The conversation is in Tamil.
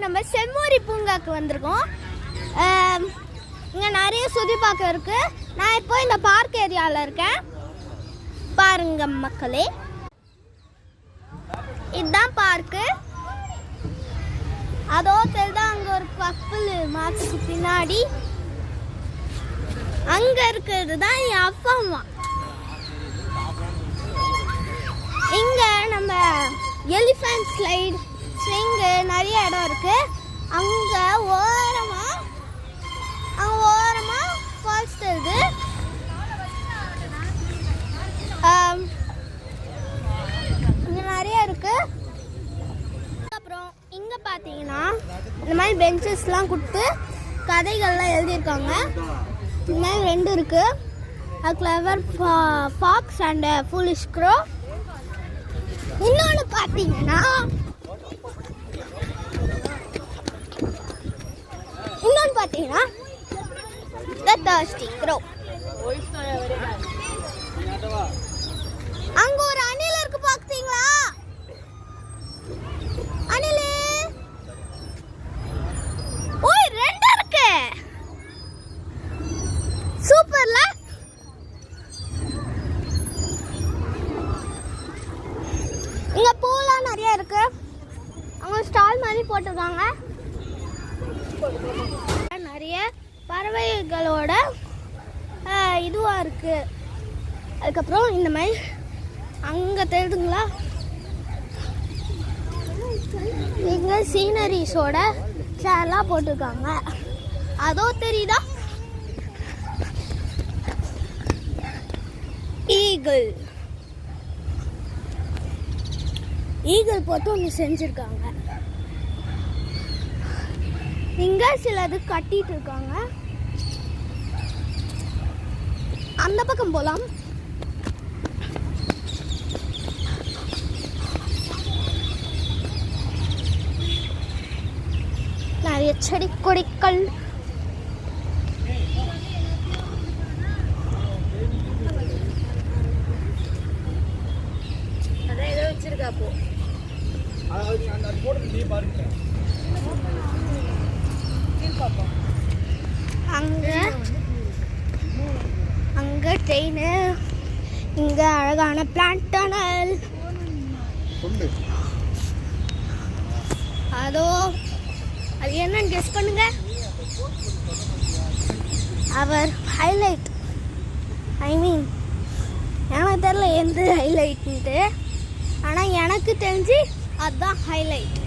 நம்ம செம்மொழி பூங்காக்கு வந்திருக்கோம். இங்கே நிறைய சுற்றி பார்க்க இருக்கு. நான் இப்போ இந்த பார்க் ஏரியாவில் இருக்கேன். பாருங்க மக்களே, இதுதான் பார்க்கு. அதோ தெரிதான் அங்கே ஒரு கப்பல் மாட்டுக்கு பின்னாடி. அங்கே இருக்கிறது தான் என் அப்பா அம்மா. இங்கே நம்ம எலிஃபண்ட் ஸ்லைடு ஸ்விங்கு நிறைய இடம் இருக்கு. அங்கே ஓரமாக ஃபால்ஸ் தெரியுது. இங்கே நிறைய இருக்கு. அப்புறம் இங்கே பார்த்தீங்கன்னா இந்த மாதிரி பெஞ்சஸ்லாம் கொடுத்து கதைகள்லாம் எழுதியிருக்காங்க. இந்த மாதிரி 2 இருக்கு. Clever fox and foolish crow. இன்னொன்று பார்த்தீங்கன்னா The Thirsty Crow. அங்க ஒரு அணில் இருக்கு, பாத்தீங்களா? அணில் ஓய் 2 இருக்கு. சூப்பர்ல. இங்க பூலாம் நிறைய இருக்கு. அங்க ஸ்டால் மாதிரி போட்டிருக்காங்க. நிறைய பறவைகளோட இதுவாக இருக்கு. அதுக்கப்புறம் இந்த மாதிரி அங்கே தெரியுதுங்களா, இங்கே சீனரிஸோட சேர்லாம் போட்டிருக்காங்க. அதோ தெரியுதா, ஈகிள் போட்டு ஒன்று செஞ்சுருக்காங்க. இங்க சிலது கட்டிட்டு இருக்காங்க. அந்த பக்கம் போலாம். நிறைய செடி கொடிகள். அதான் ஏதோ வச்சிருக்கா போ. அங்க ட்ரெயின், இங்க அழகான பிளான்ட் டனல். அதோ அது என்னன்னு கெஸ் பண்ணுங்க. அவர் ஹைலைட், எனக்கு தெரியல எந்த ஹைலைட்ன்ட்டு, ஆனால் எனக்கு தெரிஞ்சு அதுதான் ஹைலைட்.